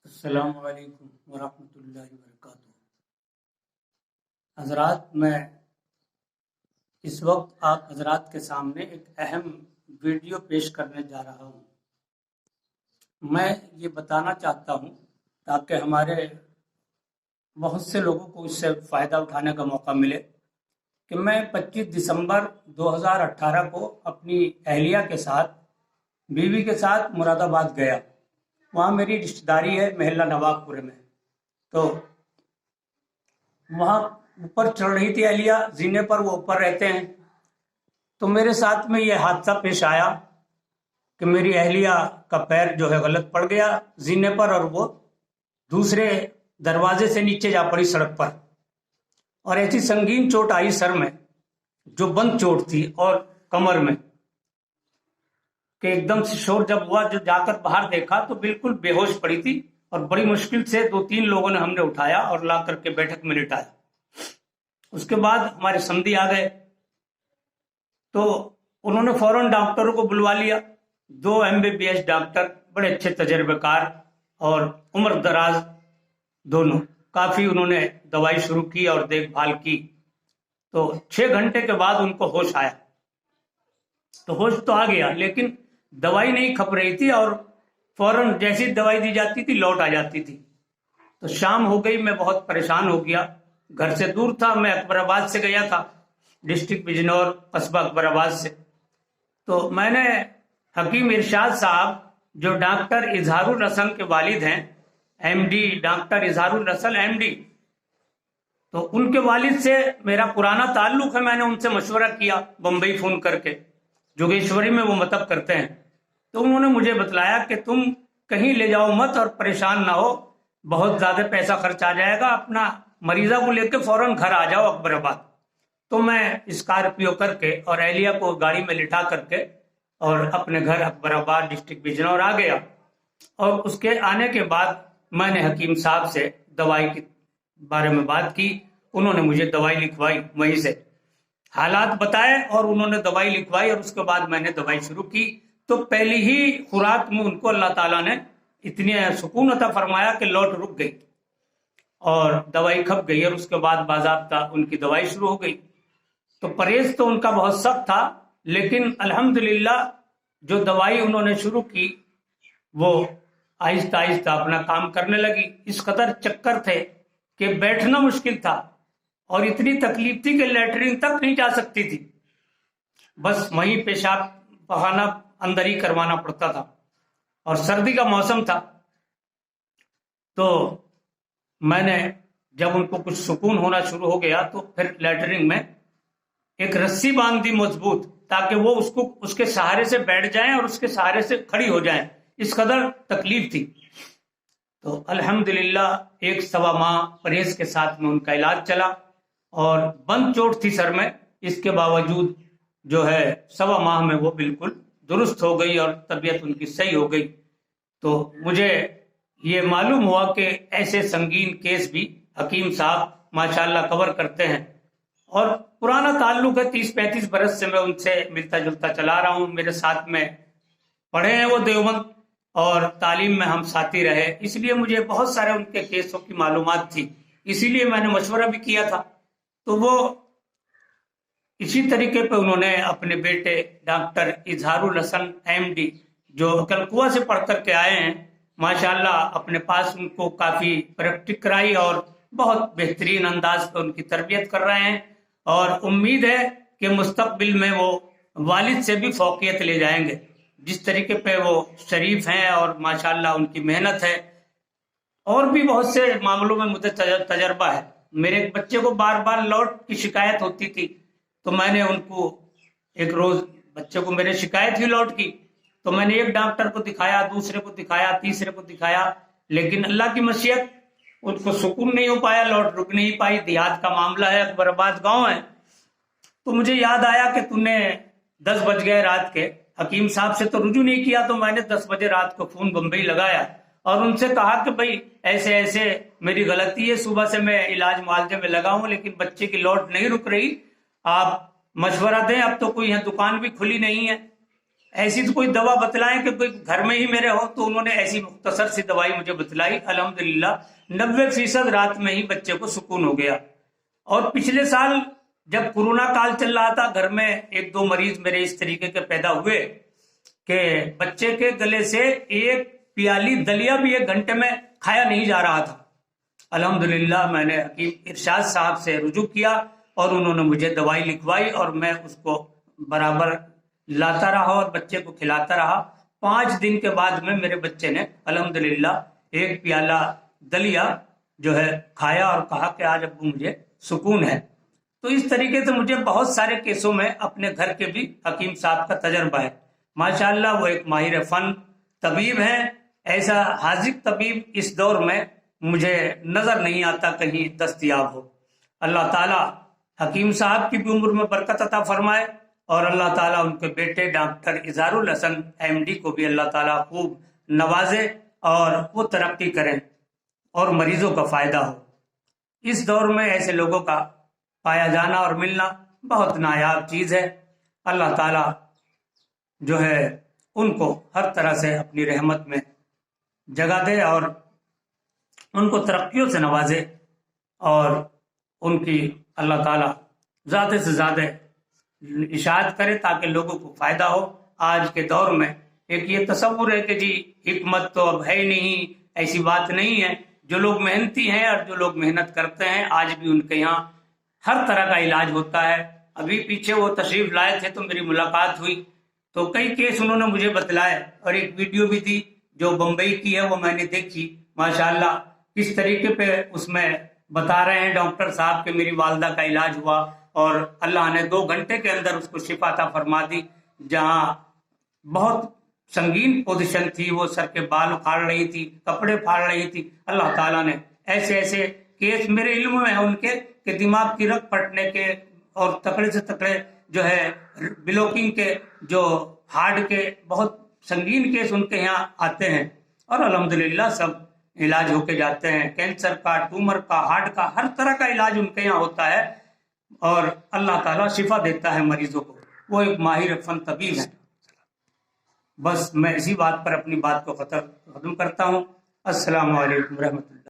السلام علیکم ورحمۃ اللہ وبرکاتہ۔ حضرات، میں اس وقت آپ حضرات کے سامنے ایک اہم ویڈیو پیش کرنے جا رہا ہوں۔ میں یہ بتانا چاہتا ہوں تاکہ ہمارے بہت سے لوگوں کو اس سے فائدہ اٹھانے کا موقع ملے کہ میں 25 دسمبر 2018 کو اپنی اہلیہ کے ساتھ، بیوی کے ساتھ مراد آباد گیا۔ وہاں میری رشتہ داری ہے محلہ نواب پورے میں۔ تو وہاں اوپر چڑھ رہی تھی اہلیہ زینے پر، وہ اوپر رہتے ہیں۔ تو میرے ساتھ میں یہ حادثہ پیش آیا کہ میری اہلیہ کا پیر جو ہے غلط پڑ گیا زینے پر، اور وہ دوسرے دروازے سے نیچے جا پڑی سڑک پر، اور ایسی سنگین چوٹ آئی سر میں، جو بند چوٹ تھی، اور کمر میں، کہ ایک دم سے شور جب ہوا، جو جا کر باہر دیکھا تو بالکل بے ہوش پڑی تھی، اور بڑی مشکل سے 2-3 لوگوں نے ہم نے اٹھایا اور لا کر کے بیٹھک میں لٹایا۔ اس کے بعد ہمارے سمدھی آ گئے، تو انہوں نے فوراً ڈاکٹروں کو بلوا لیا۔ 2 MBBS ڈاکٹر، بڑے اچھے تجربے کار اور عمر دراز دونوں، کافی انہوں نے دوائی شروع کی اور دیکھ بھال کی۔ تو 6 گھنٹے کے بعد ان کو ہوش آیا۔ تو ہوش تو آ گیا، لیکن دوائی نہیں کھپ رہی تھی، اور فوراً جیسی دوائی دی جاتی تھی لوٹ آ جاتی تھی۔ تو شام ہو گئی، میں بہت پریشان ہو گیا، گھر سے دور تھا، میں اکبر آباد سے گیا تھا، ڈسٹرکٹ بجنور، قصبہ اکبر آباد سے۔ تو میں نے حکیم ارشاد صاحب، جو ڈاکٹر اظہار الرسل کے والد ہیں، MD ڈاکٹر اظہار الرسل MD، تو ان کے والد سے میرا پرانا تعلق ہے۔ میں نے ان سے مشورہ کیا بمبئی فون کر کے، جوگیشوری میں وہ مطب کرتے ہیں۔ تو انہوں نے مجھے بتلایا کہ تم کہیں لے جاؤ مت اور پریشان نہ ہو، بہت زیادہ پیسہ خرچ آ جائے گا، اپنا مریضہ کو لے کے فوراً گھر آ جاؤ اکبر آباد۔ تو میں اسکارپیو کر کے اور اہلیہ کو گاڑی میں لٹا کر کے اور اپنے گھر اکبر آباد ڈسٹرکٹ بجنور آ گیا۔ اور اس کے آنے کے بعد میں نے حکیم صاحب سے دوائی کے بارے میں بات کی، انہوں نے مجھے دوائی لکھوائی، وہیں سے حالات بتائے اور انہوں نے دوائی لکھوائی، اور اس کے بعد میں نے دوائی شروع کی۔ تو پہلی ہی خوراک میں ان کو اللہ تعالیٰ نے اتنی سکون عطا فرمایا کہ لوٹ رک گئی اور دوائی کھپ گئی، اور اس کے بعد باضابطہ ان کی دوائی شروع ہو گئی۔ تو پرہیز تو ان کا بہت سخت تھا، لیکن الحمدللہ جو دوائی انہوں نے شروع کی وہ آہستہ آہستہ اپنا کام کرنے لگی۔ اس قدر چکر تھے کہ بیٹھنا مشکل تھا، اور اتنی تکلیف تھی کہ لیٹرین تک نہیں جا سکتی تھی، بس وہیں پیشاب پخانہ اندر ہی کروانا پڑتا تھا، اور سردی کا موسم تھا۔ تو میں نے جب ان کو کچھ سکون ہونا شروع ہو گیا تو پھر لیٹرنگ میں ایک رسی باندھ دی مضبوط، تاکہ وہ اس کے سہارے سے بیٹھ جائیں اور اس کے سہارے سے کھڑی ہو جائیں، اس قدر تکلیف تھی۔ تو الحمدللہ 1-1.25 ماہ پرہیز کے ساتھ میں ان کا علاج چلا، اور بند چوٹ تھی سر میں، اس کے باوجود جو ہے 1.25 ماہ میں وہ بالکل درست ہو گئی اور طبیعت ان کی صحیح ہو گئی۔ تو مجھے یہ معلوم ہوا کہ ایسے سنگین کیس بھی حکیم صاحب ماشاءاللہ کور کرتے ہیں، اور پرانا تعلق ہے، 30-35 برس سے میں ان سے ملتا جلتا چلا رہا ہوں۔ میرے ساتھ میں پڑھے ہیں وہ دیوبند، اور تعلیم میں ہم ساتھی رہے، اس لیے مجھے بہت سارے ان کے کیسوں کی معلومات تھی، اسی لیے میں نے مشورہ بھی کیا تھا۔ تو وہ اسی طریقے پہ انہوں نے اپنے بیٹے ڈاکٹر اظہار الحسن MD، جو کلکوا سے پڑھ کر کے آئے ہیں، ماشاءاللہ اپنے پاس ان کو کافی پریکٹس کرائی، اور بہت بہترین انداز پہ ان کی تربیت کر رہے ہیں، اور امید ہے کہ مستقبل میں وہ والد سے بھی فوقیت لے جائیں گے، جس طریقے پہ وہ شریف ہیں، اور ماشاءاللہ ان کی محنت ہے۔ اور بھی بہت سے معاملوں میں مجھے تجربہ ہے۔ میرے ایک بچے کو بار بار لوٹ کی شکایت ہوتی تھی، تو میں نے ان کو ایک روز بچے کو میرے شکایت ہی لوٹ کی، تو میں نے ایک ڈاکٹر کو دکھایا، دوسرے کو دکھایا، تیسرے کو دکھایا، لیکن اللہ کی مشیت، ان کو سکون نہیں ہو پایا، لوٹ رک نہیں پائی۔ دیہات کا معاملہ ہے، اکبر آباد گاؤں ہے۔ تو مجھے یاد آیا کہ تم نے 10 بج گئے رات کے، حکیم صاحب سے تو رجوع نہیں کیا، تو میں نے 10 بجے رات کو فون بمبئی لگایا اور ان سے کہا کہ بھائی ایسے ایسے میری غلطی ہے، صبح سے میں علاج معالجے میں لگا ہوں، لیکن بچے کی لوٹ نہیں رک رہی، آپ مشورہ دیں، اب تو کوئی یہاں دکان بھی کھلی نہیں ہے۔ ایسی تو کوئی دوا بتلائیں کہ کوئی گھر میں ہی میرے ہو، تو انہوں نے ایسی مختصر سی دوائی مجھے بتلائی، الحمدللہ 90% رات میں ہی بچے کو سکون ہو گیا۔ اور پچھلے سال جب کورونا کال چل رہا تھا، گھر میں 1-2 مریض میرے اس طریقے کے پیدا ہوئے کہ بچے کے گلے سے ایک پیالی دلیا بھی 1 گھنٹے میں کھایا نہیں جا رہا تھا۔ الحمدللہ میں نے حکیم ارشاد صاحب سے رجوع کیا اور انہوں نے مجھے دوائی لکھوائی اور میں اس کو برابر لاتا رہا اور بچے کو کھلاتا رہا۔ 5 دن کے بعد میں میرے بچے نے الحمدللہ 1 پیالہ دلیا جو ہے کھایا اور کہا کہ آج ابو مجھے سکون ہے۔ تو اس طریقے سے مجھے بہت سارے کیسوں میں اپنے گھر کے بھی حکیم صاحب کا تجربہ ہے۔ ماشاءاللہ وہ ایک ماہر فن طبیب ہیں، ایسا حاذق طبیب اس دور میں مجھے نظر نہیں آتا کہیں دستیاب ہو۔ اللہ تعالیٰ حکیم صاحب کی بھی عمر میں برکت عطا فرمائے اور اللہ تعالیٰ ان کے بیٹے ڈاکٹر اظہار الحسن MD کو بھی اللہ تعالیٰ خوب نوازے اور وہ ترقی کریں اور مریضوں کا فائدہ ہو۔ اس دور میں ایسے لوگوں کا پایا جانا اور ملنا بہت نایاب چیز ہے۔ اللہ تعالیٰ جو ہے ان کو ہر طرح سے اپنی رحمت میں جگہ دے اور ان کو ترقیوں سے نوازے اور ان کی اللہ تعالیٰ زیادہ سے زیادہ اشاعت کرے تاکہ لوگوں کو فائدہ ہو۔ آج کے دور میں ایک یہ تصور ہے کہ جی حکمت تو اب ہے ہی نہیں، ایسی بات نہیں ہے۔ جو لوگ محنتی ہیں اور جو لوگ محنت کرتے ہیں آج بھی ان کے یہاں ہر طرح کا علاج ہوتا ہے۔ ابھی پیچھے وہ تشریف لائے تھے تو میری ملاقات ہوئی تو کئی کیس انہوں نے مجھے بتلائے اور ایک ویڈیو بھی تھی جو بمبئی کی ہے، وہ میں نے دیکھی۔ ماشاءاللہ کس طریقے پہ اس میں بتا رہے ہیں ڈاکٹر صاحب کہ میری والدہ کا علاج ہوا اور اللہ نے 2 گھنٹے کے اندر اس کو شفا عطا فرما دی۔ جہاں بہت سنگین پوزیشن تھی، وہ سر کے بال اکھاڑ رہی تھی، کپڑے پھاڑ رہی تھی، اللہ تعالیٰ نے ایسے ایسے کیس میرے علم میں ہیں ان کے کہ دماغ کی رگ پھٹنے کے اور تکڑے سے تکڑے جو ہے بلوکنگ کے، جو ہارٹ کے بہت سنگین کیس ان کے یہاں آتے ہیں اور الحمدللہ سب علاج ہو کے جاتے ہیں۔ کینسر کا، ٹیومر کا، ہارٹ کا، ہر طرح کا علاج ان کے یہاں ہوتا ہے اور اللہ تعالیٰ شفا دیتا ہے مریضوں کو۔ وہ ایک ماہر فن طبیب ہیں۔ بس میں اسی بات پر اپنی بات کو ختم کرتا ہوں۔ السلام علیکم ورحمۃ اللہ۔